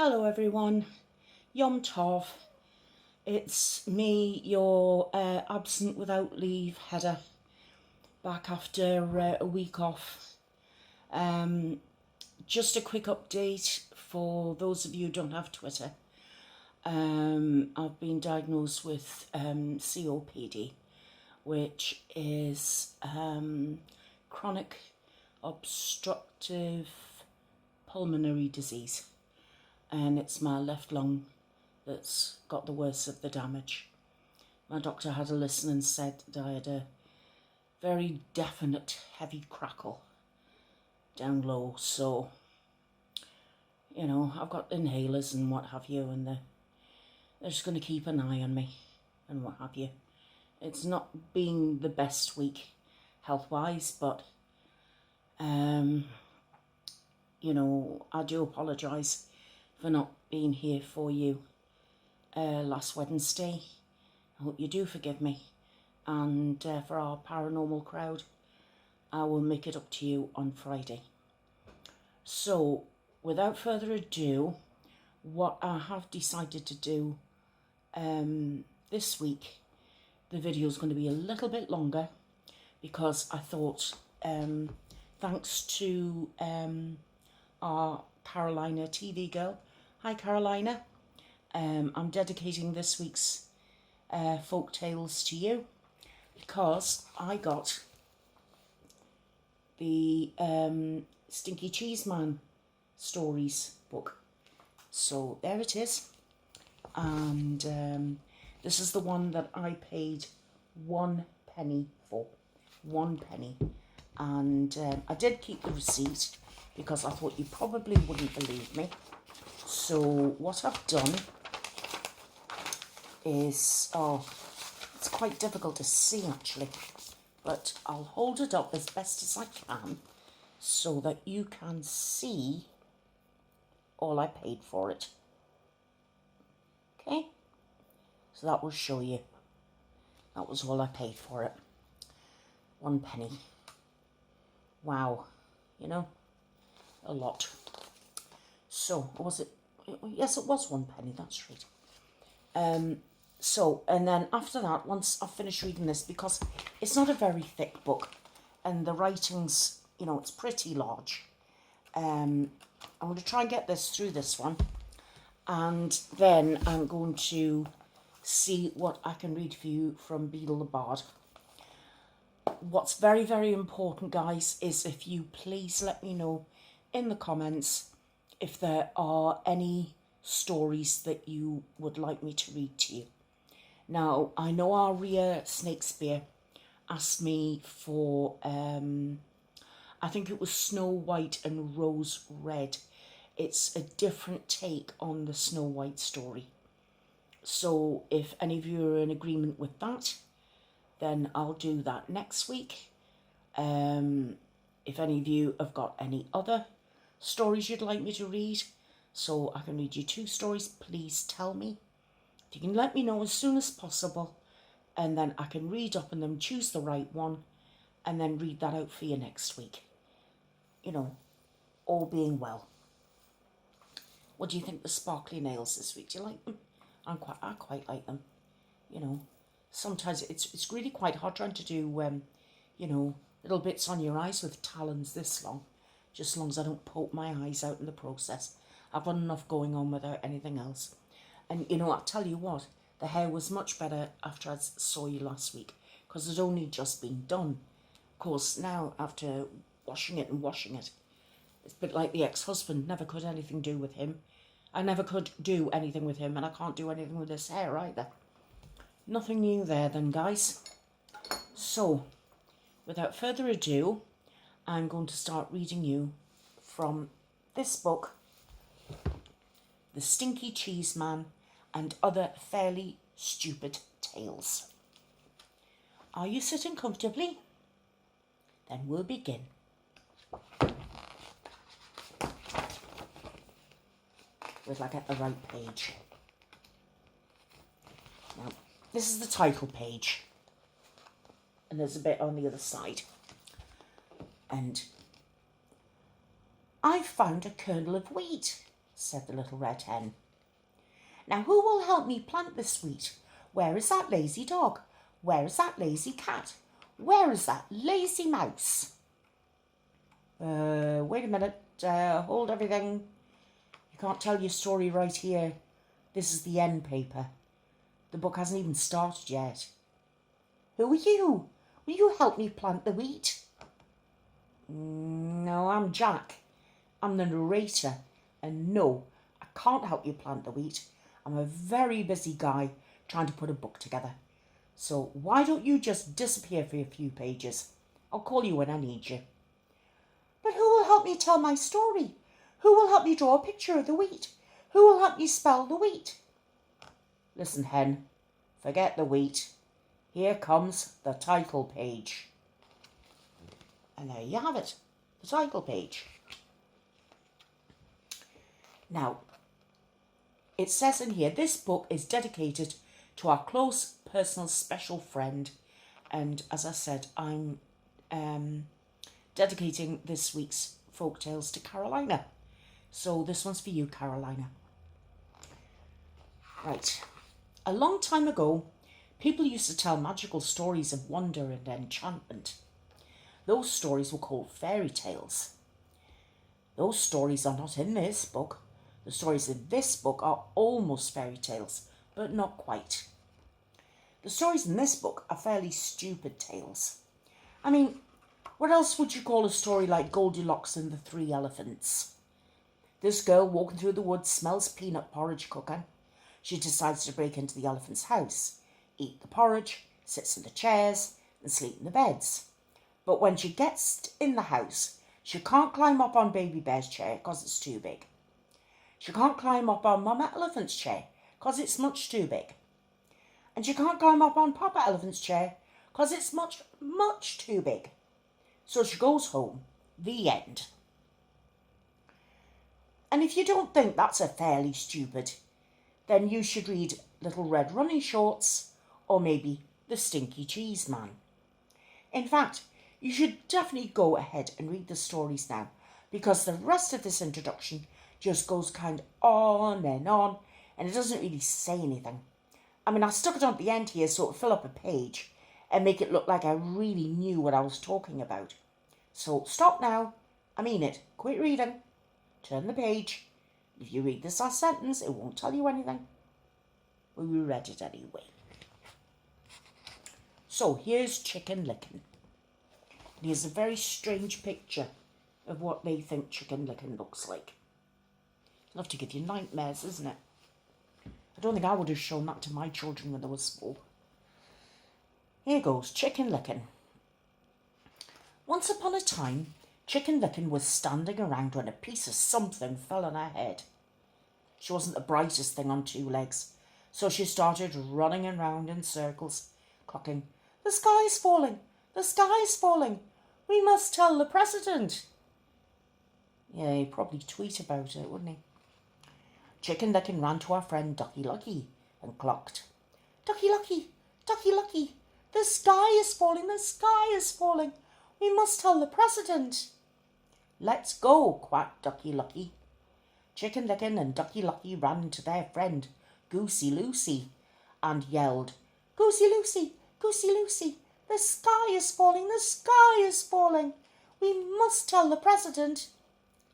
Hello everyone, Yom Tov. It's me, your absent without leave header, back after a week off. Just a quick update for those of you who don't have Twitter. I've been diagnosed with COPD, which is chronic obstructive pulmonary disease. And it's my left lung that's got the worst of the damage. My doctor had a listen and said that I had a very definite heavy crackle down low. So, you know, I've got inhalers and what have you, and they're just going to keep an eye on me and what have you. It's not been the best week health-wise, but, you know, I do apologise for not being here for you last Wednesday. I hope you do forgive me. And for our paranormal crowd, I will make it up to you on Friday. So, without further ado, what I have decided to do this week, the video is going to be a little bit longer because I thought, thanks to our Carolina TV girl. Hi Carolina. I'm dedicating this week's folk tales to you because I got the Stinky Cheese Man stories book. So there it is. And this is the one that I paid 1 penny for. 1 penny. And I did keep the receipt because I thought you probably wouldn't believe me. So what I've done is, it's quite difficult to see actually, but I'll hold it up as best as I can so that you can see all I paid for it. Okay, so that will show you. That was all I paid for it. 1 penny. Wow, you know, a lot. So, was it? Yes, it was 1 penny, that's right. So, and then after that, once I've finished reading this, because it's not a very thick book, and the writing's, you know, it's pretty large. I'm going to try and get this through this one, and then I'm going to see what I can read for you from Beedle the Bard. What's very, very important, guys, is if you please let me know in the comments if there are any stories that you would like me to read to you. Now, I know our Rhea Snakespeare asked me for, I think it was Snow White and Rose Red. It's a different take on the Snow White story. So if any of you are in agreement with that, then I'll do that next week. If any of you have got any other stories you'd like me to read, so I can read you 2 stories, please tell me. If you can let me know as soon as possible, and then I can read up on them, choose the right one, and then read that out for you next week. You know, all being well. What do you think of the sparkly nails this week? Do you like them? I quite like them. You know, sometimes it's really quite hard trying to do, you know, little bits on your eyes with talons this long. Just as long as I don't poke my eyes out in the process. I've got enough going on without anything else. And, you know, I'll tell you what, the hair was much better after I saw you last week, because it had only just been done. Of course, now, after washing it, it's a bit like the ex-husband. Never could anything do with him. I never could do anything with him, and I can't do anything with his hair either. Nothing new there then, guys. So, without further ado, I'm going to start reading you from this book, The Stinky Cheese Man and Other Fairly Stupid Tales. Are you sitting comfortably? Then we'll begin. Wait till I get the right page. Now, this is the title page, and there's a bit on the other side. And I found a kernel of wheat, said the little red hen. Now who will help me plant this wheat? Where is that lazy dog? Where is that lazy cat? Where is that lazy mouse? Wait a minute. Hold everything. You can't tell your story right here. This is the end paper. The book hasn't even started yet. Who are you? Will you help me plant the wheat? No, I'm Jack. I'm the narrator. And no, I can't help you plant the wheat. I'm a very busy guy trying to put a book together. So why don't you just disappear for a few pages? I'll call you when I need you. But who will help me tell my story? Who will help me draw a picture of the wheat? Who will help me spell the wheat? Listen, hen, forget the wheat. Here comes the title page. And there you have it, the title page. Now, it says in here, this book is dedicated to our close, personal, special friend. And as I said, I'm dedicating this week's folk tales to Carolina. So this one's for you, Carolina. Right. A long time ago, people used to tell magical stories of wonder and enchantment. Those stories were called fairy tales. Those stories are not in this book. The stories in this book are almost fairy tales, but not quite. The stories in this book are fairly stupid tales. I mean, what else would you call a story like Goldilocks and the Three Elephants? This girl walking through the woods smells peanut porridge cooking. She decides to break into the elephant's house, eat the porridge, sits in the chairs, and sleep in the beds. But when she gets in the house, she can't climb up on Baby Bear's chair because it's too big. She can't climb up on Mama Elephant's chair because it's much too big. And she can't climb up on Papa Elephant's chair because it's much, much too big. So she goes home. The end. And if you don't think that's a fairly stupid, then you should read Little Red Running Shorts or maybe The Stinky Cheese Man. In fact, you should definitely go ahead and read the stories now, because the rest of this introduction just goes kind of on, and it doesn't really say anything. I mean, I stuck it on at the end here so it'll fill up a page and make it look like I really knew what I was talking about. So stop now. I mean it. Quit reading. Turn the page. If you read this last sentence, it won't tell you anything. Well, we read it anyway. So here's Chicken Licken. And here's a very strange picture of what they think Chicken Licken looks like. Enough to give you nightmares, isn't it? I don't think I would have shown that to my children when they were small. Here goes Chicken Licken. Once upon a time, Chicken Licken was standing around when a piece of something fell on her head. She wasn't the brightest thing on two legs, so she started running around in circles, clucking, "The sky is falling! The sky is falling! We must tell the president!" Yeah, he'd probably tweet about it, wouldn't he? Chicken Licken ran to our friend Ducky Lucky and clucked, "Ducky Lucky! Ducky Lucky! The sky is falling! The sky is falling! We must tell the president!" "Let's go," quacked Ducky Lucky. Chicken Licken and Ducky Lucky ran to their friend Goosey Lucy and yelled, "Goosey Lucy! Goosey Lucy! The sky is falling! The sky is falling! We must tell the president!"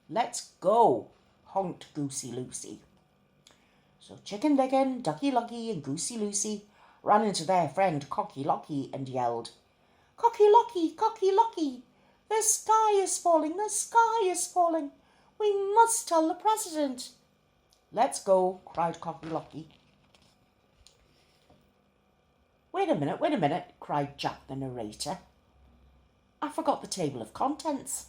"Let's go," honked Goosey Lucy. So Chicken Licken, Ducky Lucky and Goosey Lucy ran into their friend Cocky Locky and yelled, "Cocky Locky! Cocky Locky! The sky is falling! The sky is falling! We must tell the president!" "Let's go," cried Cocky Locky. Wait a minute, cried Jack the narrator. I forgot the table of contents.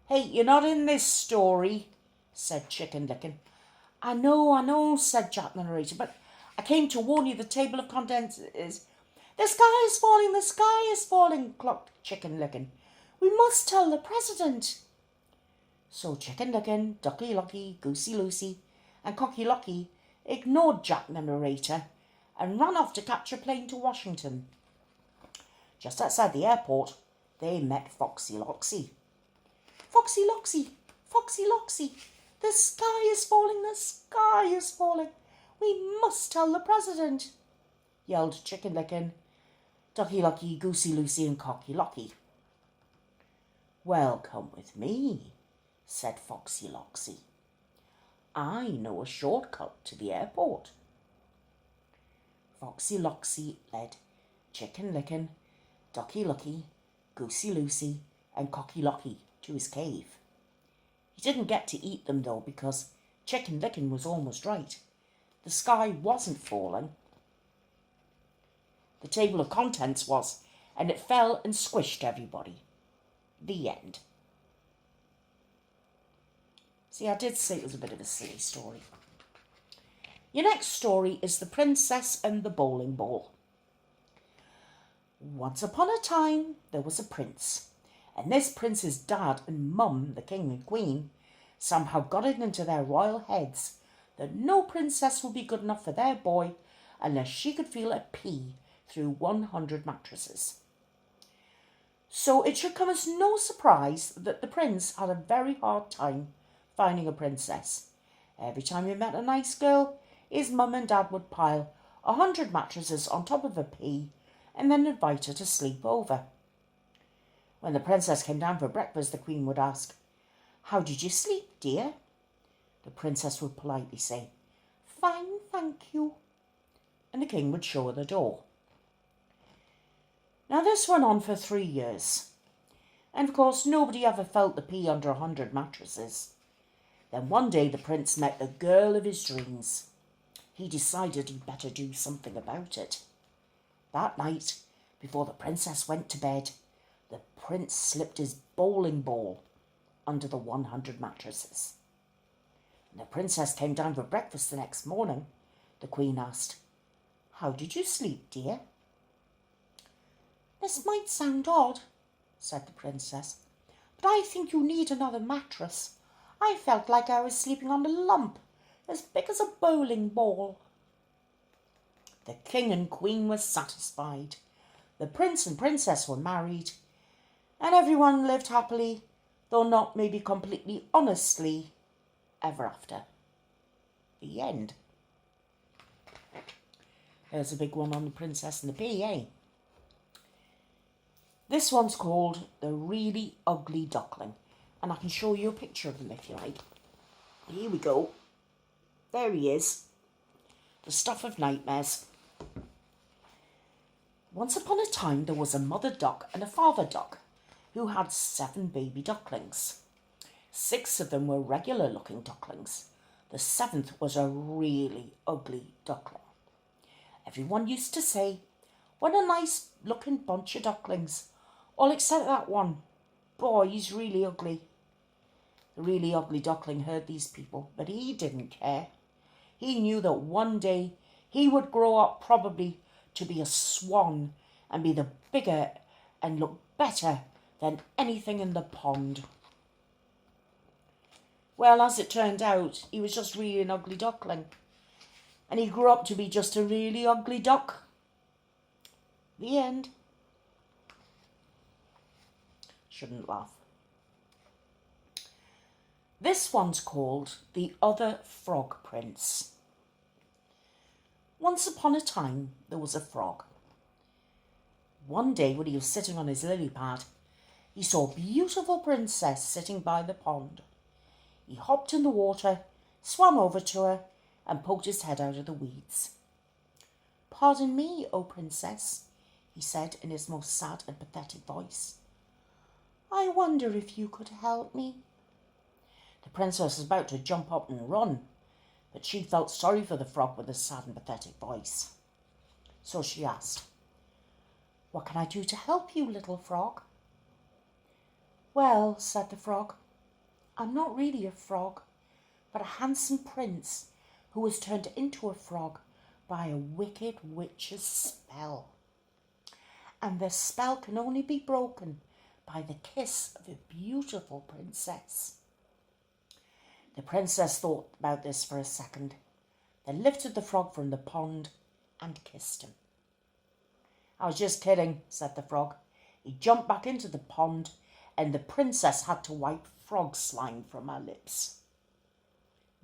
"Hey, you're not in this story," said Chicken Licken. I know, said Jack the narrator, "but I came to warn you the table of contents is..." "The sky is falling, the sky is falling," clucked Chicken Licken. "We must tell the president." So Chicken Licken, Ducky Lucky, Goosey Lucy and Cocky Locky ignored Jack the narrator and ran off to catch a plane to Washington. Just outside the airport, they met Foxy Loxy. "Foxy Loxy! Foxy Loxy, the sky is falling, the sky is falling. We must tell the president, yelled Chicken Licken, Ducky Lucky, Goosey Lucy and Cocky Locky. Well, come with me, said Foxy Loxy. I know a shortcut to the airport. Foxy Loxy led Chicken Licken, Ducky Lucky, Goosey Lucy and Cocky Locky to his cave. He didn't get to eat them though, because Chicken Licken was almost right. The sky wasn't falling. The table of contents was, and it fell and squished everybody. The end. See, I did say it was a bit of a silly story. Your next story is The Princess and the Bowling Ball. Once upon a time, there was a prince, and this prince's dad and mum, the king and queen, somehow got it into their royal heads that no princess would be good enough for their boy unless she could feel a pea through 100 mattresses. So it should come as no surprise that the prince had a very hard time finding a princess. Every time he met a nice girl, his mum and dad would pile 100 mattresses on top of a pea and then invite her to sleep over. When the princess came down for breakfast, the queen would ask, "How did you sleep, dear?" The princess would politely say, "Fine, thank you." And the king would show her the door. Now this went on for 3 years. And of course, nobody ever felt the pea under 100 mattresses. Then one day the prince met the girl of his dreams. He decided he'd better do something about it. That night, before the princess went to bed, the prince slipped his bowling ball under the 100 mattresses. When the princess came down for breakfast the next morning, the queen asked, "How did you sleep, dear?" "This might sound odd," said the princess, "but I think you need another mattress. I felt like I was sleeping on a lump as big as a bowling ball." The king and queen were satisfied. The prince and princess were married, and everyone lived happily, though not maybe completely honestly, ever after. The end. There's a big one on the princess and the pea, eh? This one's called The Really Ugly Duckling, and I can show you a picture of him if you like. Here we go. There he is. The stuff of nightmares. Once upon a time, there was a mother duck and a father duck who had 7 baby ducklings. 6 of them were regular-looking ducklings. The 7th was a really ugly duckling. Everyone used to say, "What a nice-looking bunch of ducklings, all except that one. Boy, he's really ugly." The really ugly duckling heard these people, but he didn't care. He knew that one day he would grow up probably to be a swan and be the bigger and look better than anything in the pond. Well, as it turned out, he was just really an ugly duckling. And he grew up to be just a really ugly duck. The end. Shouldn't laugh. This one's called The Other Frog Prince. Once upon a time, there was a frog. One day when he was sitting on his lily pad, he saw a beautiful princess sitting by the pond. He hopped in the water, swam over to her, and poked his head out of the weeds. "Pardon me, O princess," he said in his most sad and pathetic voice. "I wonder if you could help me." The princess was about to jump up and run, but she felt sorry for the frog with his sad and pathetic voice. So she asked, "What can I do to help you, little frog?" "Well," said the frog, "I'm not really a frog, but a handsome prince who was turned into a frog by a wicked witch's spell. And the spell can only be broken by the kiss of a beautiful princess." The princess thought about this for a second, then lifted the frog from the pond and kissed him. "I was just kidding," said the frog. He jumped back into the pond, and the princess had to wipe frog slime from my lips.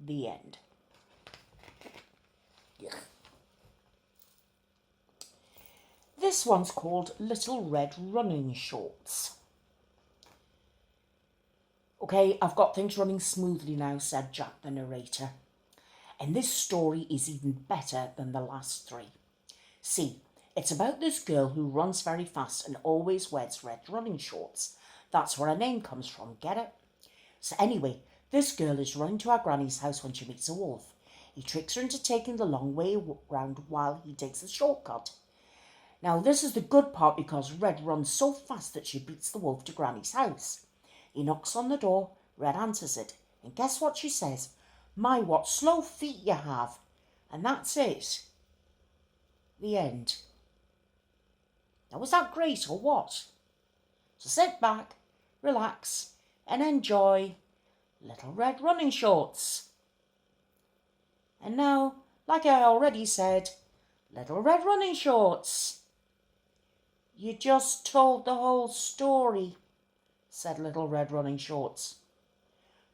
The end. Yeah. This one's called Little Red Running Shorts. Okay, I've got things running smoothly now, said Jack the narrator. And this story is even better than the last three. See, it's about this girl who runs very fast and always wears red running shorts. That's where her name comes from, get it? So anyway, this girl is running to her granny's house when she meets a wolf. He tricks her into taking the long way round while he takes the shortcut. Now this is the good part because Red runs so fast that she beats the wolf to Granny's house. He knocks on the door, Red answers it, and guess what she says? My, what slow feet you have. And that's it. The end. Now was that great or what? So sit back, relax, and enjoy Little Red Running Shorts. And now, like I already said, Little Red Running Shorts. You just told the whole story, said Little Red Running Shorts.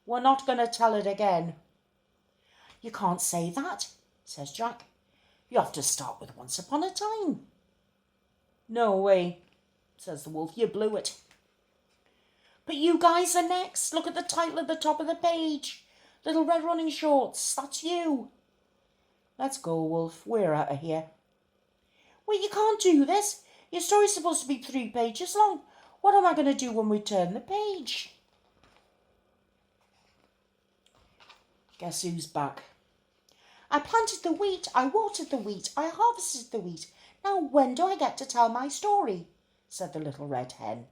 We're not going to tell it again. You can't say that, says Jack. You have to start with Once Upon a Time. No way, says the wolf. You blew it. But you guys are next. Look at the title at the top of the page. Little Red Running Shorts. That's you. Let's go, wolf. We're out of here. Wait, you can't do this. Your story's supposed to be 3 pages long. What am I going to do when we turn the page? Guess who's back? I planted the wheat, I watered the wheat, I harvested the wheat. Now when do I get to tell my story? Said the little red hen.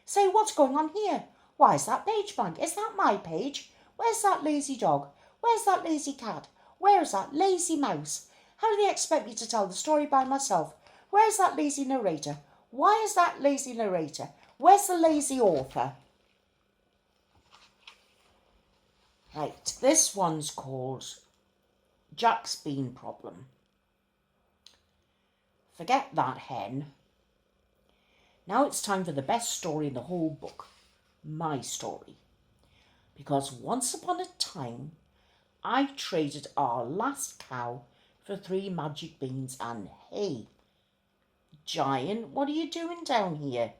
Say, what's going on here? Why is that page blank? Is that my page? Where's that lazy dog? Where's that lazy cat? Where's that lazy mouse? How do they expect me to tell the story by myself? Where's that lazy narrator? Why is that lazy narrator? Where's the lazy author? Right, this one's called Jack's Bean Problem. Forget that hen. Now it's time for the best story in the whole book, my story. Because once upon a time, I traded our last cow for 3 magic beans and hay. Giant, what are you doing down here?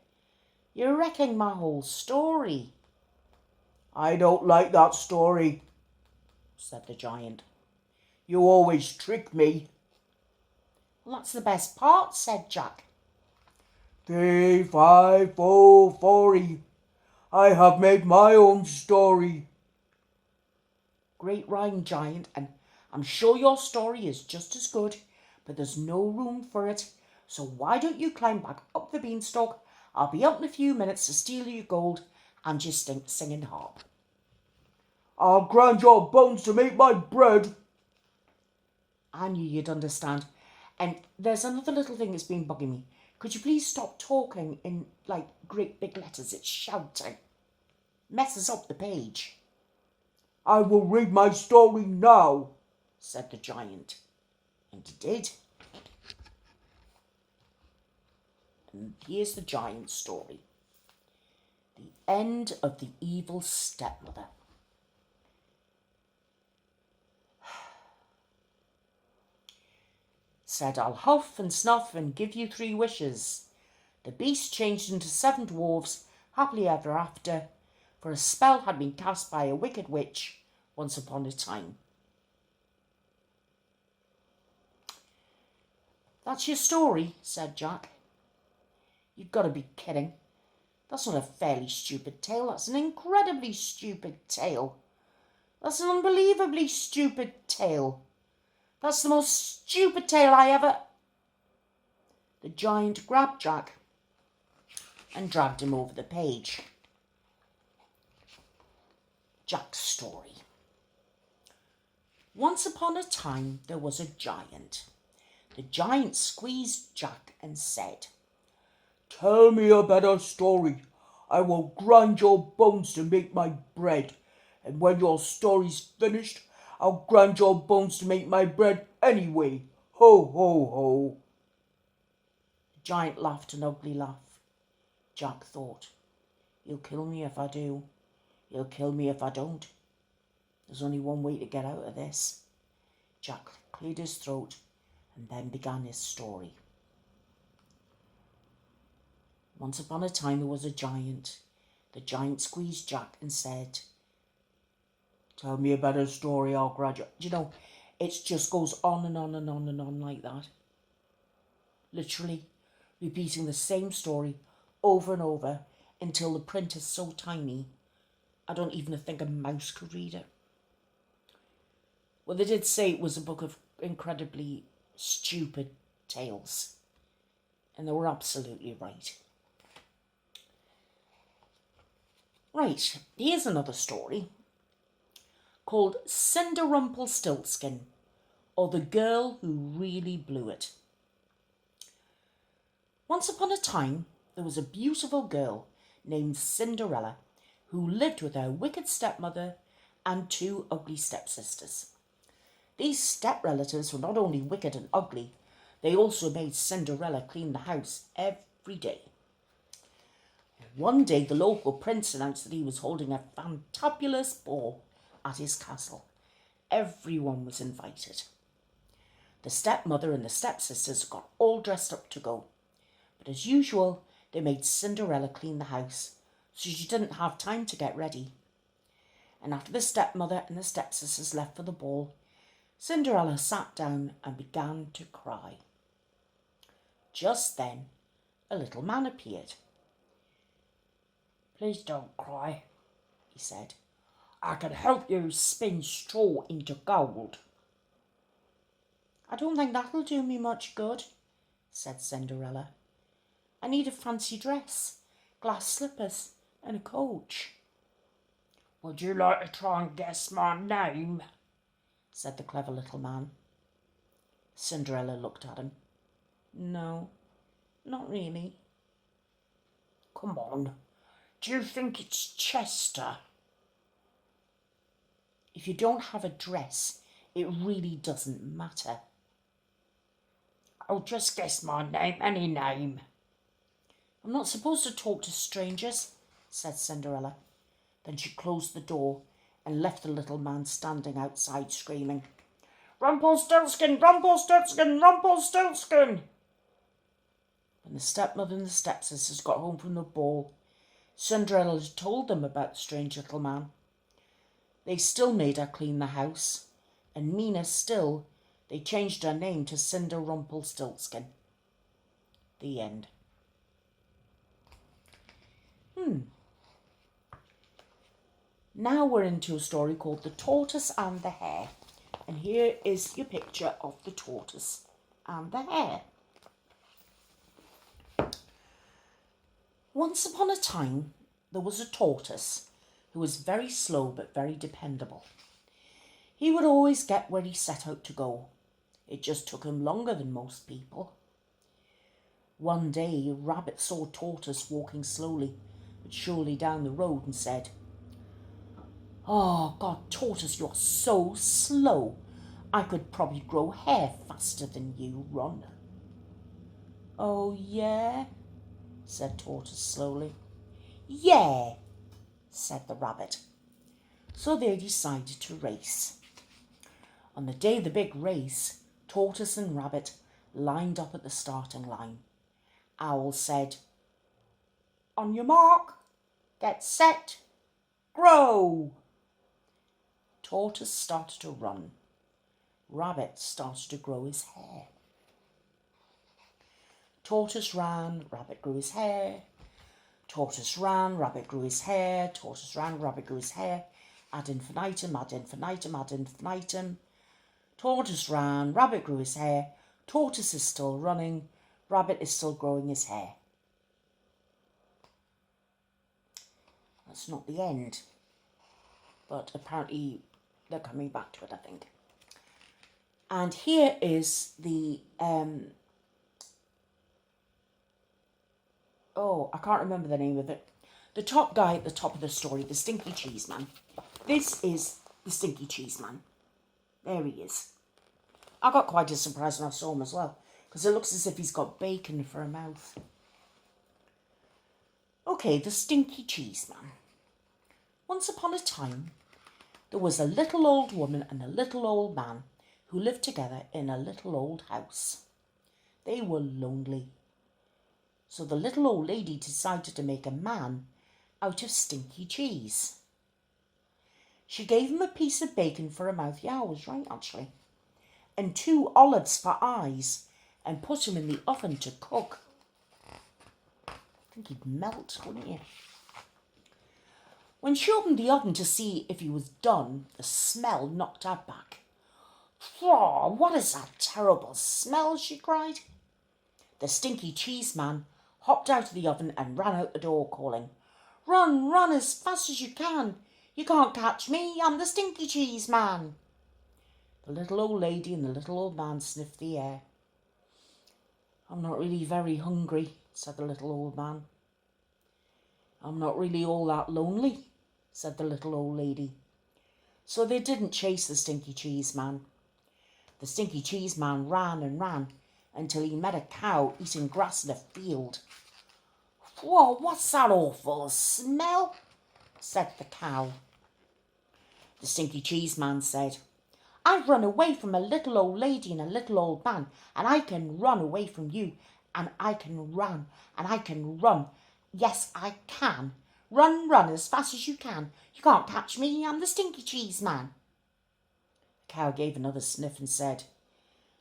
You're wrecking my whole story. I don't like that story, said the giant. You always trick me. Well, that's the best part, said Jack. 3, 5, 4, 40. I have made my own story. Great rhyme, giant, and I'm sure your story is just as good, but there's no room for it. So why don't you climb back up the beanstalk? I'll be up in a few minutes to steal your gold and your singing harp. I'll grind your bones to make my bread. I knew you'd understand. And there's another little thing that's been bugging me. Could you please stop talking in, like, great big letters? It's shouting. Messes up the page. I will read my story now, said the giant. And he did. And here's the giant's story. The end of the evil stepmother. Said, I'll huff and snuff and give you 3 wishes. The beast changed into 7 dwarves, happily ever after, for a spell had been cast by a wicked witch once upon a time. That's your story, said Jack. You've got to be kidding. That's not a fairly stupid tale. That's an incredibly stupid tale. That's an unbelievably stupid tale. That's the most stupid tale I ever... The giant grabbed Jack and dragged him over the page. Jack's story. Once upon a time, there was a giant. The giant squeezed Jack and said, Tell me a better story. I will grind your bones to make my bread. And when your story's finished, I'll grind your bones to make my bread anyway. Ho, ho, ho. The giant laughed an ugly laugh. Jack thought, You'll kill me if I do. He'll kill me if I don't. There's only one way to get out of this. Jack cleared his throat and then began his story. Once upon a time there was a giant. The giant squeezed Jack and said, "Tell me a better story, I'll graduate." You know, it just goes on and on and on and on like that. Literally repeating the same story over and over until the print is so tiny, I don't even think a mouse could read it. Well, they did say it was a book of incredibly stupid tales, and they were absolutely right. Right, here's another story called Cinderumpelstiltskin, or The Girl Who Really Blew It. Once upon a time, there was a beautiful girl named Cinderella who lived with her wicked stepmother and 2 ugly stepsisters. These step-relatives were not only wicked and ugly, they also made Cinderella clean the house every day. One day, the local prince announced that he was holding a fantabulous ball at his castle. Everyone was invited. The stepmother and the stepsisters got all dressed up to go. But as usual, they made Cinderella clean the house, so she didn't have time to get ready. And after the stepmother and the stepsisters left for the ball, Cinderella sat down and began to cry. Just then, a little man appeared. "Please don't cry," he said. "I can help you spin straw into gold." "I don't think that'll do me much good," said Cinderella. "I need a fancy dress, glass slippers and a coach." "Would you like to try and guess my name?" said the clever little man. Cinderella looked at him. "No, not really." "Come on. Do you think it's Chester?" "If you don't have a dress, it really doesn't matter." "I'll just guess my name, any name." "I'm not supposed to talk to strangers," said Cinderella. Then she closed the door and left the little man standing outside screaming, "Rumpelstiltskin, Rumpelstiltskin, Rumpelstiltskin!" When the stepmother and the stepsisters got home from the ball, Cinderella told them about the strange little man. They still made her clean the house, and meaner still, they changed her name to Cinderumpelstiltskin. The end. Now we're into a story called The Tortoise and the Hare. And here is your picture of the tortoise and the hare. Once upon a time, there was a tortoise who was very slow but very dependable. He would always get where he set out to go. It just took him longer than most people. One day, a rabbit saw Tortoise walking slowly but surely down the road and said, "Oh, God, Tortoise, you're so slow. I could probably grow hair faster than you run." "Oh, yeah?" said Tortoise slowly. "Yeah," said the rabbit. So they decided to race. On the day of the big race, Tortoise and Rabbit lined up at the starting line. Owl said, "On your mark, get set, grow." Tortoise started to run. Rabbit started to grow his hair. Tortoise ran, Rabbit grew his hair. Tortoise ran, Rabbit grew his hair. Tortoise ran, Rabbit grew his hair. Ad infinitum, ad infinitum, ad infinitum. Tortoise ran, Rabbit grew his hair. Tortoise is still running. Rabbit is still growing his hair. That's not the end. But apparently they're coming back to it, I think. And here is the... I can't remember the name of it. The top guy at the top of the story, the Stinky Cheese Man. This is the Stinky Cheese Man. There he is. I got quite a surprise when I saw him as well, because it looks as if he's got bacon for a mouth. Okay, the Stinky Cheese Man. Once upon a time, there was a little old woman and a little old man who lived together in a little old house. They were lonely. So the little old lady decided to make a man out of stinky cheese. She gave him a piece of bacon for a mouth, yeah, I was right actually, and 2 olives for eyes, and put him in the oven to cook. I think he'd melt, wouldn't you? When she opened the oven to see if he was done, the smell knocked her back. "Oh, what is that terrible smell?" she cried. The Stinky Cheese Man hopped out of the oven and ran out the door calling, "Run, run as fast as you can. You can't catch me, I'm the Stinky Cheese Man." The little old lady and the little old man sniffed the air. "I'm not really very hungry," said the little old man. "I'm not really all that lonely," said the little old lady. So they didn't chase the Stinky Cheese Man. The Stinky Cheese Man ran and ran until he met a cow eating grass in a field. "Whoa, what's that awful smell?" said the cow. The Stinky Cheese Man said, "I've run away from a little old lady and a little old man, and I can run away from you, and I can run, and I can run. Yes, I can. Run, run as fast as you can. You can't catch me, I'm the Stinky Cheese Man." The cow gave another sniff and said,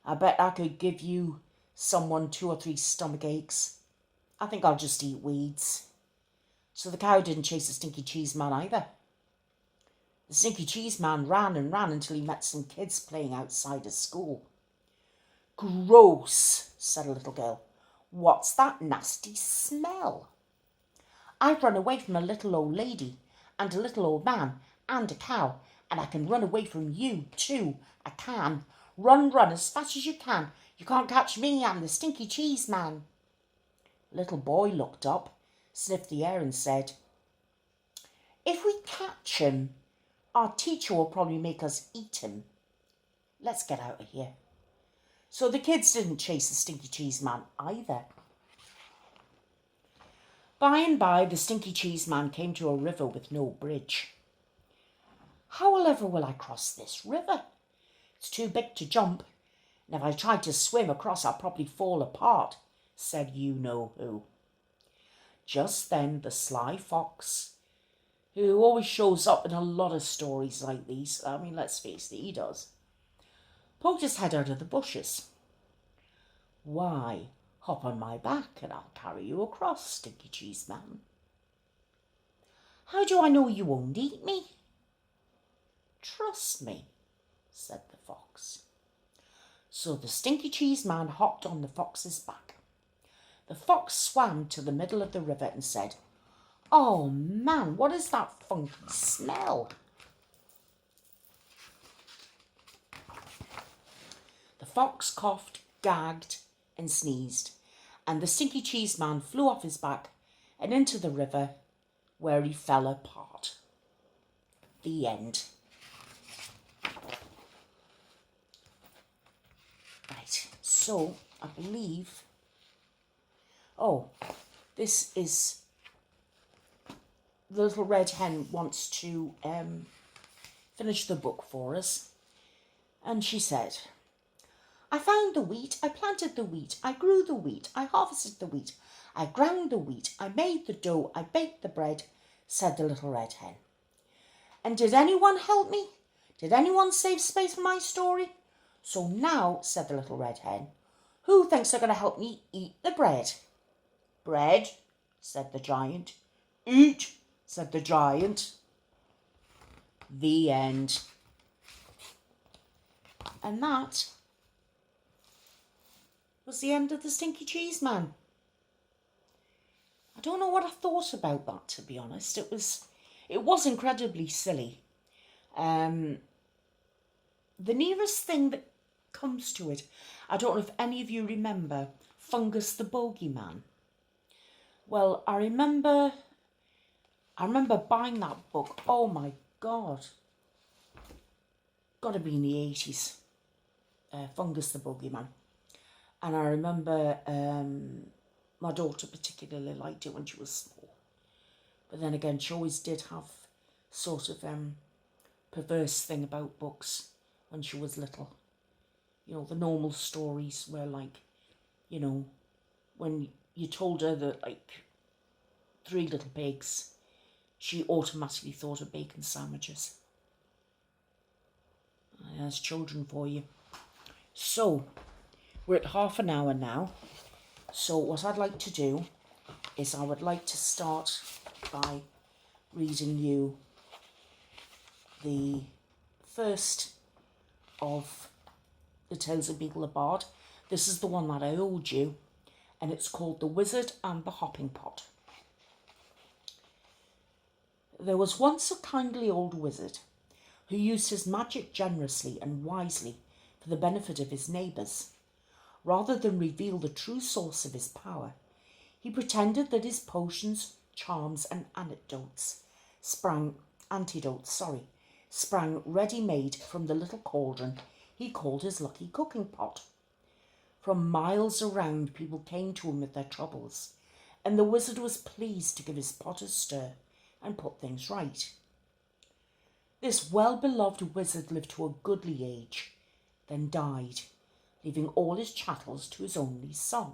"I bet I could give you someone 2 or 3 stomach aches. I think I'll just eat weeds." So the cow didn't chase the Stinky Cheese Man either. The Stinky Cheese Man ran and ran until he met some kids playing outside of school. "Gross," said a little girl. "What's that nasty smell?" "I've run away from a little old lady and a little old man and a cow, and I can run away from you too. I can. Run, run as fast as you can. You can't catch me, I'm the Stinky Cheese Man." The little boy looked up, sniffed the air and said, "If we catch him, our teacher will probably make us eat him. Let's get out of here." So the kids didn't chase the Stinky Cheese Man either. By and by, the Stinky Cheese Man came to a river with no bridge. "However will I cross this river? It's too big to jump, and if I tried to swim across, I'd probably fall apart," said you-know-who. Just then, the sly fox, who always shows up in a lot of stories like these, I mean, let's face it, he does, poked his head out of the bushes. "Why, hop on my back and I'll carry you across, Stinky Cheese Man." "How do I know you won't eat me?" "Trust me," said the fox. So the Stinky Cheese Man hopped on the fox's back. The fox swam to the middle of the river and said, "Oh man, what is that funky smell?" The fox coughed, gagged and sneezed, and the Stinky Cheese Man flew off his back and into the river, where he fell apart. The end. Right, so I believe, this is, the little red hen wants to finish the book for us. And she said, "I found the wheat, I planted the wheat, I grew the wheat, I harvested the wheat, I ground the wheat, I made the dough, I baked the bread," said the little red hen. "And did anyone help me? Did anyone save space for my story? So now," said the little red hen, "who thinks they're going to help me eat the bread?" "Bread," said the giant. "Eat," said the giant. The end. And that was the end of the Stinky Cheese Man. I don't know what I thought about that, to be honest. It was incredibly silly. The nearest thing that comes to it, I don't know if any of you remember Fungus the Bogeyman. Well, I remember buying that book. Oh my God. Got to be in the 80s. Fungus the Bogeyman. And I remember my daughter particularly liked it when she was small. But then again, she always did have sort of perverse thing about books when she was little. You know, the normal stories were like, you know, when you told her that, like, 3 little pigs, she automatically thought of bacon sandwiches. There's children for you. So, we're at half an hour now. So what I'd like to do is I would like to start by reading you the first of the Tales of Beedle the Bard. This is the one that I owed you, and it's called The Wizard and the Hopping Pot. There was once a kindly old wizard who used his magic generously and wisely for the benefit of his neighbours. Rather than reveal the true source of his power, he pretended that his potions, charms and sprang ready-made from the little cauldron he called his lucky cooking pot. From miles around, people came to him with their troubles, and the wizard was pleased to give his pot a stir and put things right. This well-beloved wizard lived to a goodly age, then died, leaving all his chattels to his only son.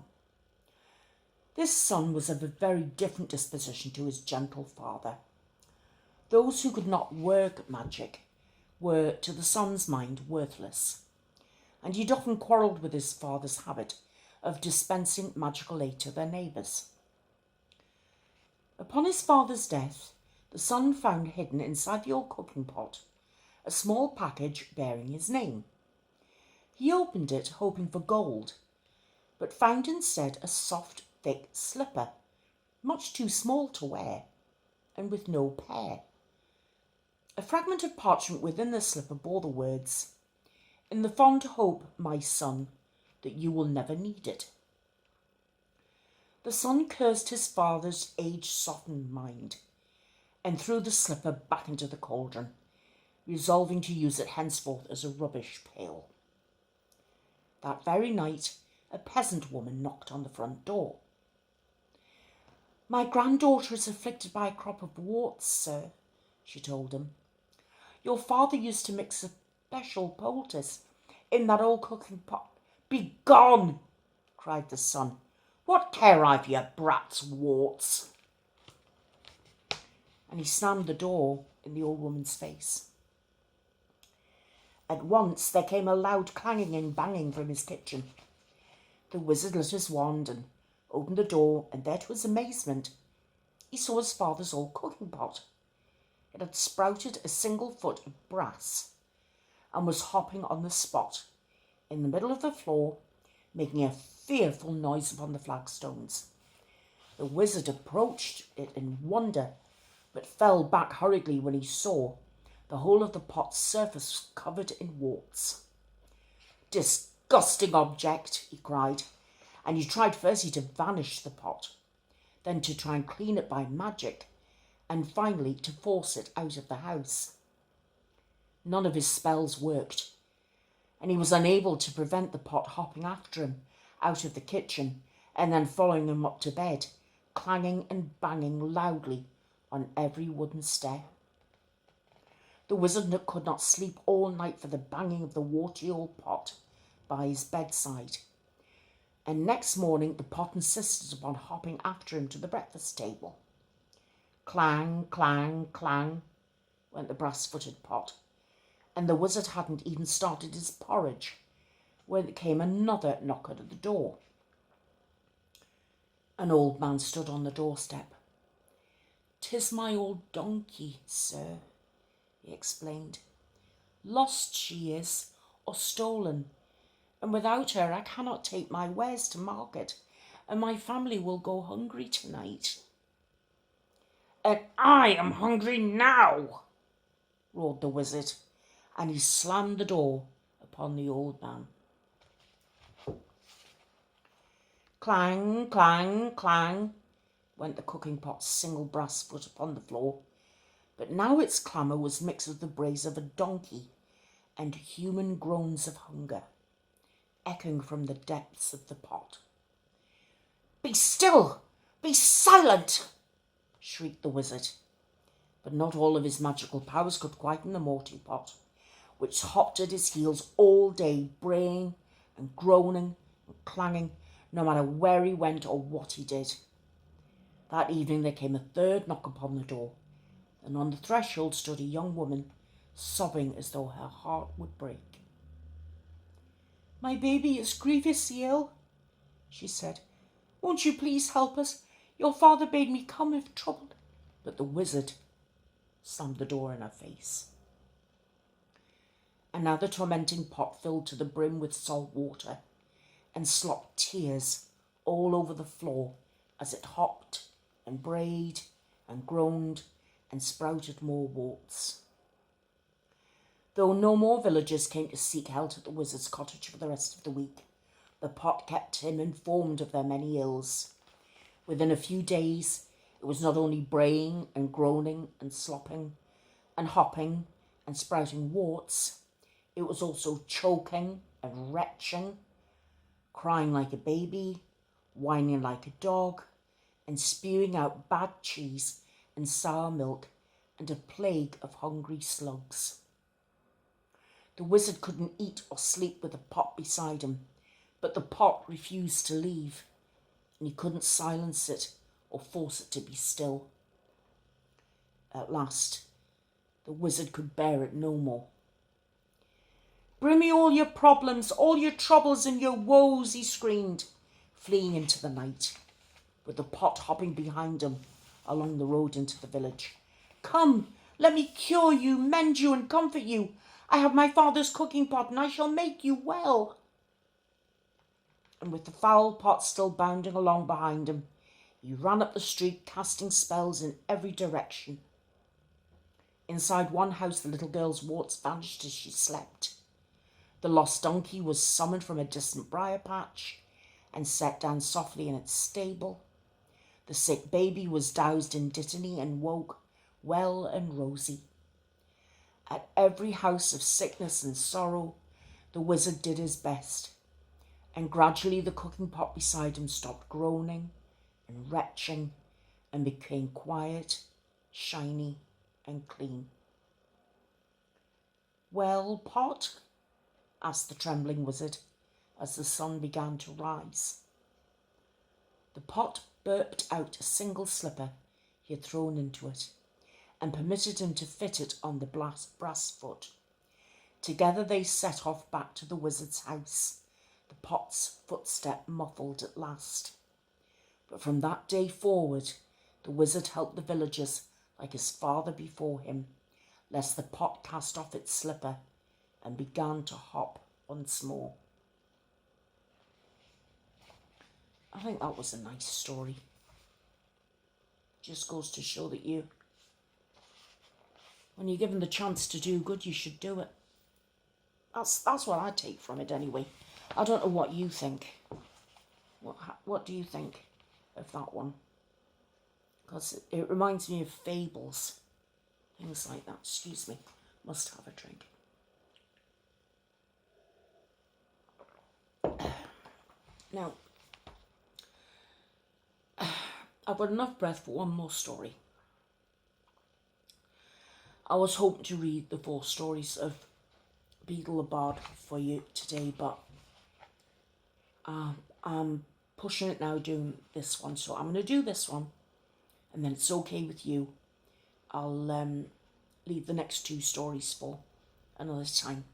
This son was of a very different disposition to his gentle father. Those who could not work magic were, to the son's mind, worthless, and he'd often quarrelled with his father's habit of dispensing magical aid to their neighbours. Upon his father's death, the son found hidden inside the old cooking pot a small package bearing his name. He opened it, hoping for gold, but found instead a soft, thick slipper, much too small to wear, and with no pair. A fragment of parchment within the slipper bore the words, "In the fond hope, my son, that you will never need it." The son cursed his father's age-softened mind and threw the slipper back into the cauldron, resolving to use it henceforth as a rubbish pail. That very night, a peasant woman knocked on the front door. "My granddaughter is afflicted by a crop of warts, sir," she told him. "Your father used to mix a special poultice in that old cooking pot." "Begone!" cried the son. "What care I for your brat's warts?" And he slammed the door in the old woman's face. At once there came a loud clanging and banging from his kitchen. The wizard lit his wand and opened the door, and there, to his amazement, he saw his father's old cooking pot. It had sprouted a single foot of brass and was hopping on the spot, in the middle of the floor, making a fearful noise upon the flagstones. The wizard approached it in wonder, but fell back hurriedly when he saw the whole of the pot's surface covered in warts. "Disgusting object!" he cried, and he tried firstly to vanish the pot, then to try and clean it by magic, and finally to force it out of the house. None of his spells worked, and he was unable to prevent the pot hopping after him out of the kitchen and then following him up to bed, clanging and banging loudly on every wooden stair. The wizard could not sleep all night for the banging of the warty old pot by his bedside, and next morning the pot insisted upon hopping after him to the breakfast table. Clang, clang, clang went the brass-footed pot, and the wizard hadn't even started his porridge when there came another knock at the door. An old man stood on the doorstep. "'Tis my old donkey, sir," he explained. "Lost she is, or stolen, and without her I cannot take my wares to market, and my family will go hungry tonight." "And I am hungry now," roared the wizard, and he slammed the door upon the old man. Clang, clang, clang went the cooking pot's single brass foot upon the floor, but now its clamour was mixed with the brays of a donkey and human groans of hunger, echoing from the depths of the pot. "Be still! Be silent!" shrieked the wizard. But not all of his magical powers could quieten the Morty Pot, which hopped at his heels all day, braying and groaning and clanging, no matter where he went or what he did. That evening there came a third knock upon the door, and on the threshold stood a young woman, sobbing as though her heart would break. "My baby is grievously ill," she said. "Won't you please help us? Your father bade me come if troubled." But the wizard slammed the door in her face. And now the tormenting pot filled to the brim with salt water and slopped tears all over the floor as it hopped and brayed and groaned and sprouted more warts. Though no more villagers came to seek help at the wizard's cottage for the rest of the week, the pot kept him informed of their many ills. Within a few days, it was not only braying and groaning and slopping and hopping and sprouting warts, it was also choking and retching, crying like a baby, whining like a dog, and spewing out bad cheese and sour milk and a plague of hungry slugs. The wizard couldn't eat or sleep with the pot beside him, but the pot refused to leave, and he couldn't silence it or force it to be still. At last, the wizard could bear it no more. "Bring me all your problems, all your troubles and your woes," he screamed, fleeing into the night, with the pot hopping behind him along the road into the village. "Come, let me cure you, mend you and comfort you. I have my father's cooking pot and I shall make you well." And with the foul pot still bounding along behind him, he ran up the street, casting spells in every direction. Inside one house, the little girl's warts vanished as she slept. The lost donkey was summoned from a distant briar patch and set down softly in its stable. The sick baby was doused in dittany and woke well and rosy. At every house of sickness and sorrow, the wizard did his best, and gradually the cooking pot beside him stopped groaning and retching and became quiet, shiny, and clean. "Well, Pot?" asked the trembling wizard as the sun began to rise. The pot burped out a single slipper he had thrown into it and permitted him to fit it on the brass foot. Together they set off back to the wizard's house, the pot's footstep muffled at last. But from that day forward, the wizard helped the villagers like his father before him, lest the pot cast off its slipper and began to hop once more. I think that was a nice story. Just goes to show that when you're given the chance to do good, you should do it. That's what I take from it anyway. I don't know what you think. What do you think of that one? Because it reminds me of fables, things like that. Excuse me, must have a drink. Now, I've got enough breath for one more story. I was hoping to read the 4 stories of Beedle the Bard for you today, but I'm pushing it now, doing this one. So I'm going to do this one, and then it's okay with you. I'll leave the next 2 stories for another time.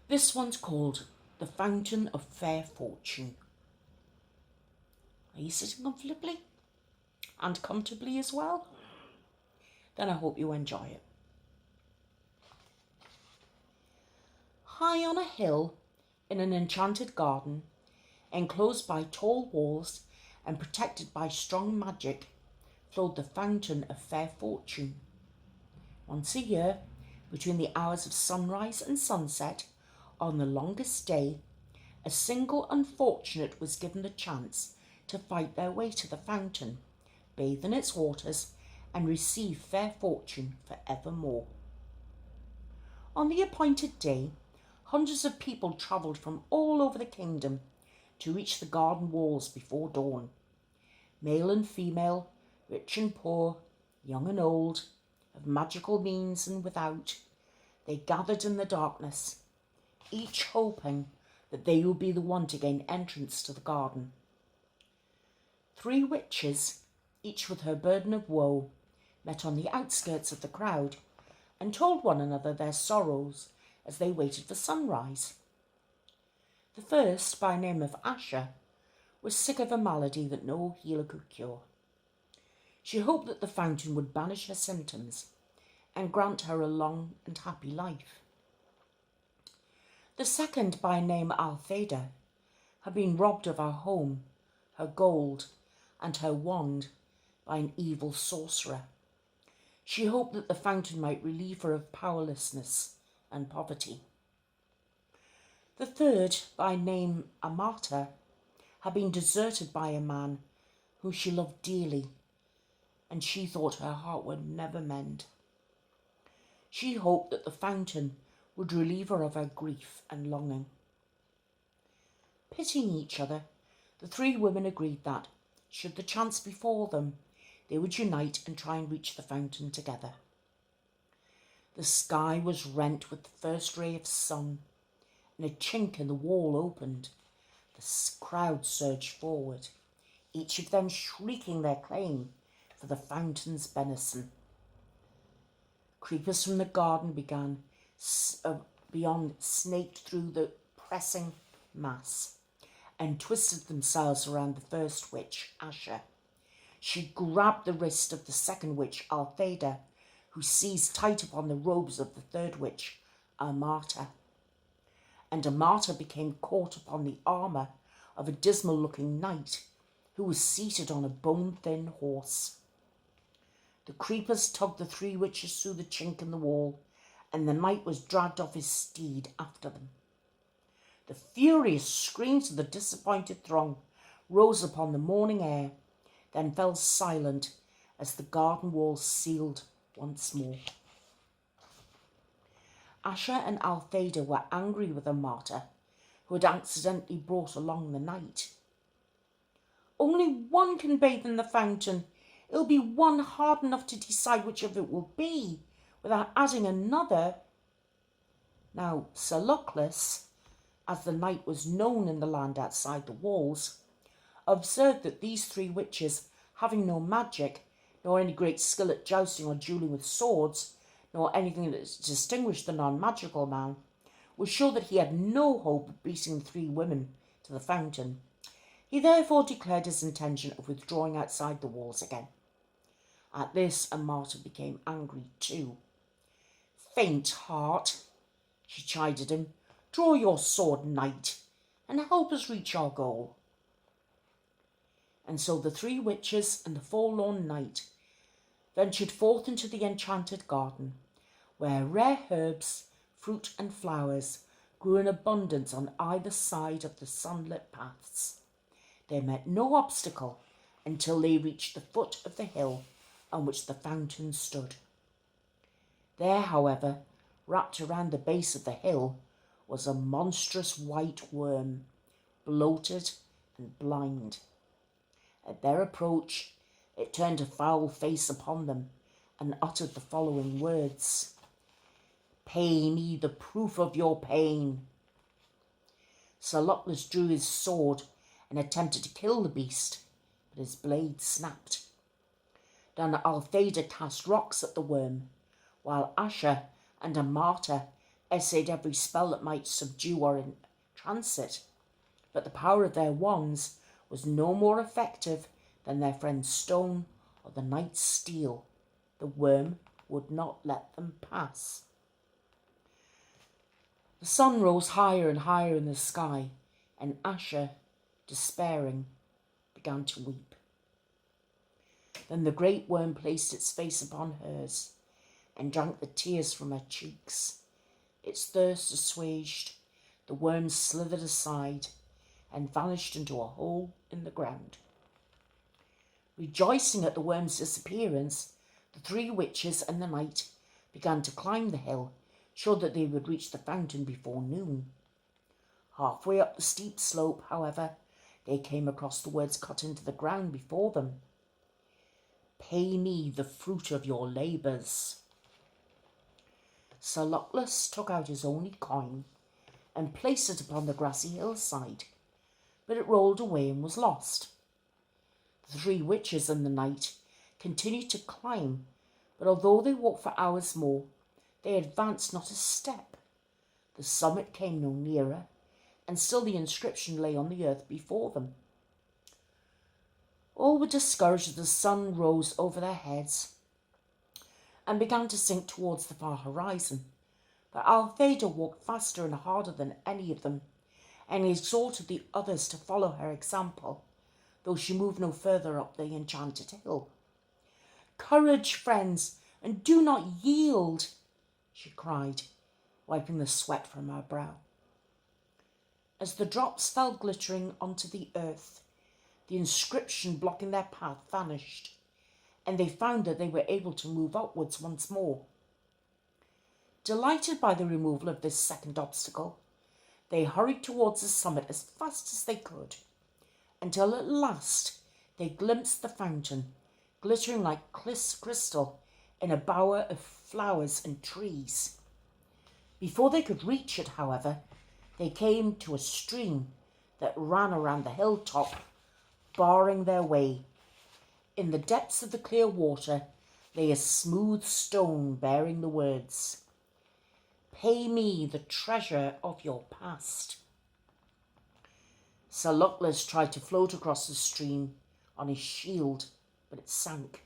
This one's called The Fountain of Fair Fortune. Are you sitting comfortably and comfortably as well? Then I hope you enjoy it. High on a hill in an enchanted garden, enclosed by tall walls and protected by strong magic, flowed the Fountain of Fair Fortune. Once a year, between the hours of sunrise and sunset, on the longest day, a single unfortunate was given the chance to fight their way to the fountain, bathe in its waters, and receive fair fortune for evermore. On the appointed day, hundreds of people travelled from all over the kingdom to reach the garden walls before dawn. Male and female, rich and poor, young and old, of magical means and without, they gathered in the darkness, each hoping that they would be the one to gain entrance to the garden. 3 witches, each with her burden of woe, met on the outskirts of the crowd and told one another their sorrows as they waited for sunrise. The first, by name of Asha, was sick of a malady that no healer could cure. She hoped that the fountain would banish her symptoms and grant her a long and happy life. The second, by name Altheda, had been robbed of her home, her gold, and her wand by an evil sorcerer. She hoped that the fountain might relieve her of powerlessness and poverty. The third, by name Amata, had been deserted by a man whom she loved dearly, and she thought her heart would never mend. She hoped that the fountain would relieve her of her grief and longing. Pitying each other, the 3 women agreed that, should the chance befall them, they would unite and try and reach the fountain together. The sky was rent with the first ray of sun, and a chink in the wall opened. The crowd surged forward, each of them shrieking their claim for the fountain's benison. Creepers from the garden beyond snaked through the pressing mass and twisted themselves around the first witch, Asha. She grabbed the wrist of the second witch, Altheda, who seized tight upon the robes of the third witch, Amata. And Amata became caught upon the armour of a dismal-looking knight who was seated on a bone-thin horse. The creepers tugged the 3 witches through the chink in the wall, and the knight was dragged off his steed after them. The furious screams of the disappointed throng rose upon the morning air, then fell silent as the garden walls sealed once more. Asha and Altheda were angry with Amata, who had accidentally brought along the knight. "Only one can bathe in the fountain. It'll be one hard enough to decide which of it will be, without adding another." Now, Sir Luckless, as the knight was known in the land outside the walls, observed that these 3 witches, having no magic, nor any great skill at jousting or duelling with swords, nor anything that distinguished the non-magical man, was sure that he had no hope of beating the 3 women to the fountain. He therefore declared his intention of withdrawing outside the walls again. At this, Amata became angry too. "Faint heart," she chided him, "draw your sword, knight, and help us reach our goal." And so the 3 witches and the forlorn knight ventured forth into the enchanted garden, where rare herbs, fruit and flowers grew in abundance on either side of the sunlit paths. They met no obstacle until they reached the foot of the hill on which the fountain stood. There, however, wrapped around the base of the hill, was a monstrous white worm, bloated and blind. At their approach, it turned a foul face upon them and uttered the following words: "Pay me the proof of your pain." Sir Luckless drew his sword and attempted to kill the beast, but his blade snapped. Then Altheda cast rocks at the worm, while Asha and Amata essayed every spell that might subdue or entrance it. But the power of their wands was no more effective than their friend's stone or the knight's steel. The worm would not let them pass. The sun rose higher and higher in the sky, and Asha, despairing, began to weep. Then the great worm placed its face upon hers and drank the tears from her cheeks. Its thirst assuaged, the worm slithered aside and vanished into a hole in the ground. Rejoicing at the worm's disappearance, the 3 witches and the knight began to climb the hill, sure that they would reach the fountain before noon. Halfway up the steep slope, however, they came across the words cut into the ground before them: Pay me the fruit of your labours. Sir Luckless took out his only coin and placed it upon the grassy hillside, but it rolled away and was lost. The three witches and the knight continued to climb, but although they walked for hours more, they advanced not a step. The summit came no nearer, and still the inscription lay on the earth before them. All were discouraged as the sun rose over their heads and began to sink towards the far horizon. But Altheda walked faster and harder than any of them, and exhorted the others to follow her example, though she moved no further up the enchanted hill. "Courage, friends, and do not yield," she cried, wiping the sweat from her brow. As the drops fell glittering onto the earth, the inscription blocking their path vanished, and they found that they were able to move upwards once more. Delighted by the removal of this second obstacle, they hurried towards the summit as fast as they could, until at last they glimpsed the fountain, glittering like crystal in a bower of flowers and trees. Before they could reach it, however, they came to a stream that ran around the hilltop, barring their way. In the depths of the clear water lay a smooth stone bearing the words, "Pay me the treasure of your past." Sir Luckless tried to float across the stream on his shield, but it sank.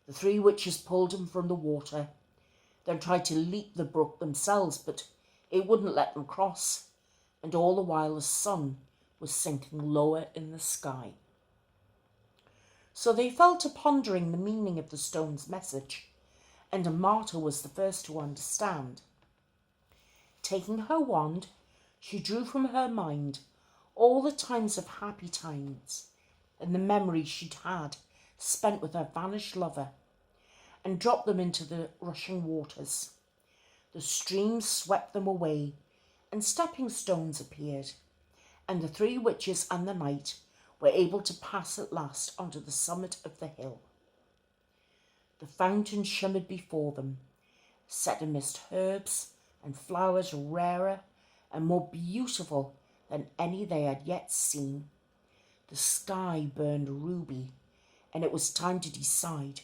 The three witches pulled him from the water, then tried to leap the brook themselves, but it wouldn't let them cross, and all the while the sun was sinking lower in the sky. So they fell to pondering the meaning of the stone's message, and Marta was the first to understand. Taking her wand, she drew from her mind all the times of happy times and the memories she'd had spent with her vanished lover, and dropped them into the rushing waters. The stream swept them away, and stepping stones appeared, and the three witches and the knight were able to pass at last onto the summit of the hill. The fountain shimmered before them, set amidst herbs and flowers rarer and more beautiful than any they had yet seen. The sky burned ruby, and it was time to decide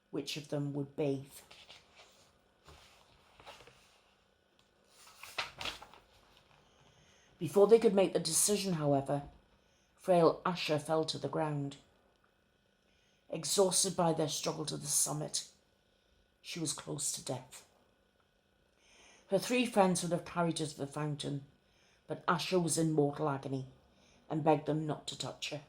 which of them would bathe. Before they could make the decision, however, frail Asher fell to the ground. Exhausted by their struggle to the summit, she was close to death. Her three friends would have carried her to the fountain, but Asher was in mortal agony and begged them not to touch her.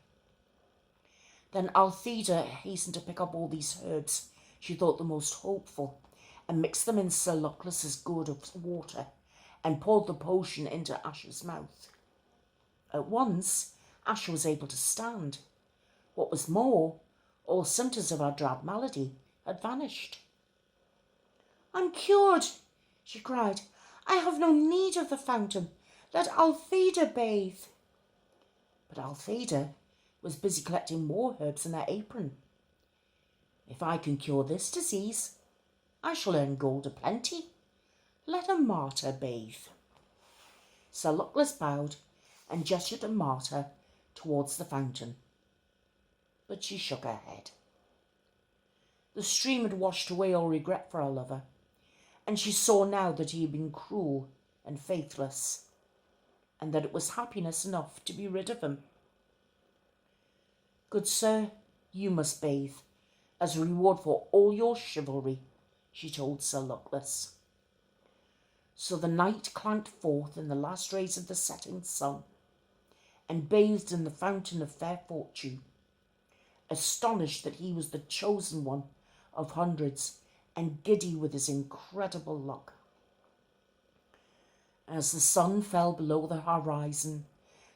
Then Altheda hastened to pick up all these herbs she thought the most hopeful, and mixed them in Sir Luckless's gourd of water, and poured the potion into Asher's mouth. At once, Asher was able to stand. What was more, all symptoms of her drab malady had vanished. "I'm cured," she cried. "I have no need of the fountain. Let Altheda bathe." But Altheda was busy collecting more herbs in her apron. "If I can cure this disease, I shall earn gold aplenty. Let a martyr bathe." Sir Luckless bowed and gestured to Marta towards the fountain, but she shook her head. The stream had washed away all regret for her lover, and she saw now that he had been cruel and faithless, and that it was happiness enough to be rid of him. "Good sir, you must bathe, as a reward for all your chivalry," she told Sir Luckless. So the knight clanked forth in the last rays of the setting sun, and bathed in the fountain of fair fortune, astonished that he was the chosen one of hundreds, and giddy with his incredible luck. As the sun fell below the horizon,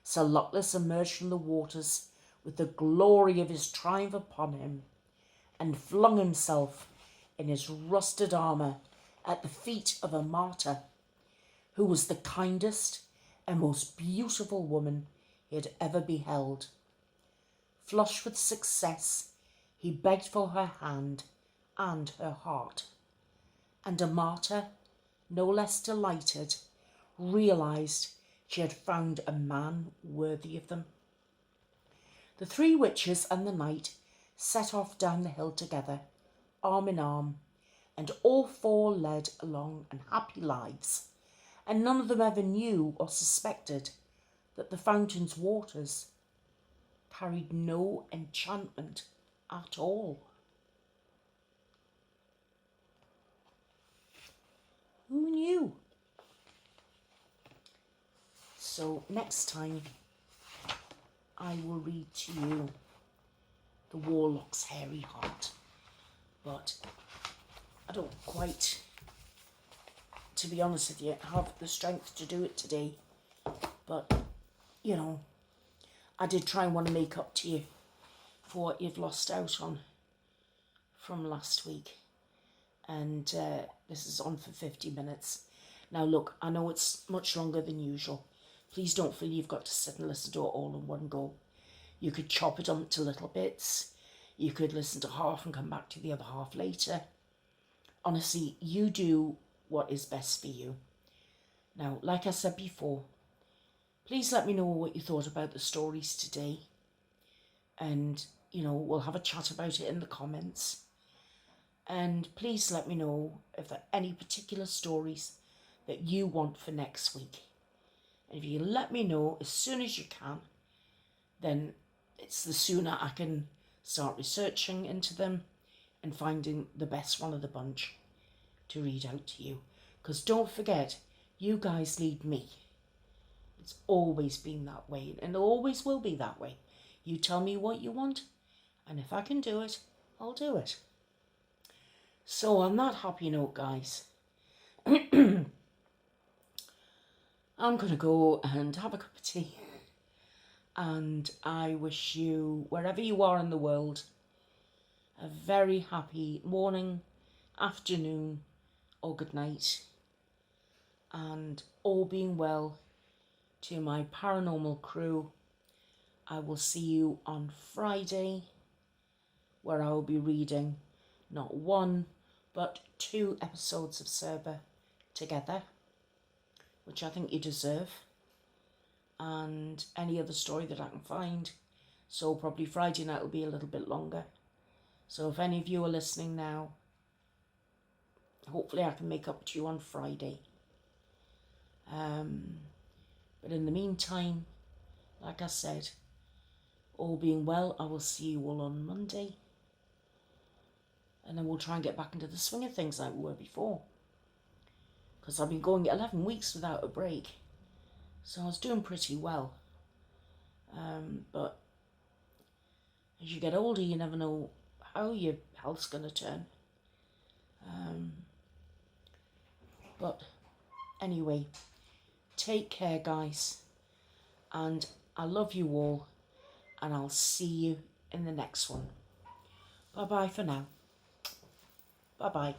Sir Luckless emerged from the waters with the glory of his triumph upon him, and flung himself in his rusted armour at the feet of a martyr, who was the kindest and most beautiful woman he had ever beheld. Flushed with success, He begged for her hand and her heart. And a martyr, no less delighted, realised she had found a man worthy of them. The three witches and the knight set off down the hill together, arm in arm, and all four led long and happy lives, and none of them ever knew or suspected that the fountain's waters carried no enchantment at all. Who knew? So next time I will read to you The Warlock's Hairy Heart. But I don't quite, to be honest with you, have the strength to do it today. But, you know, I did try and want to make up to you for what you've lost out on from last week. And this is on for 50 minutes. Now look, I know it's much longer than usual. Please don't feel you've got to sit and listen to it all in one go. You could chop it up to little bits. You could listen to half and come back to the other half later. Honestly, you do what is best for you. Now, like I said before, please let me know what you thought about the stories today. And, you know, we'll have a chat about it in the comments. And please let me know if there are any particular stories that you want for next week. And if you let me know as soon as you can, then it's the sooner I can start researching into them and finding the best one of the bunch to read out to you. Because don't forget, you guys lead me. It's always been that way and it always will be that way. You tell me what you want, and if I can do it, I'll do it. So on that happy note, guys, I'm going to go and have a cup of tea. And I wish you, wherever you are in the world, a very happy morning, afternoon, or good night. And all being well, to my paranormal crew, I will see you on Friday, where I will be reading not one, but 2 episodes of Cerber together, which I think you deserve, and any other story that I can find. So probably Friday night will be a little bit longer. So if any of you are listening now, hopefully I can make up to you on Friday. But in the meantime, like I said, all being well, I will see you all on Monday. And then we'll try and get back into the swing of things like we were before. Because I've been going 11 weeks without a break. So I was doing pretty well. But as you get older, you never know how your health's going to turn. But anyway, take care, guys. And I love you all. And I'll see you in the next one. Bye-bye for now. Bye-bye.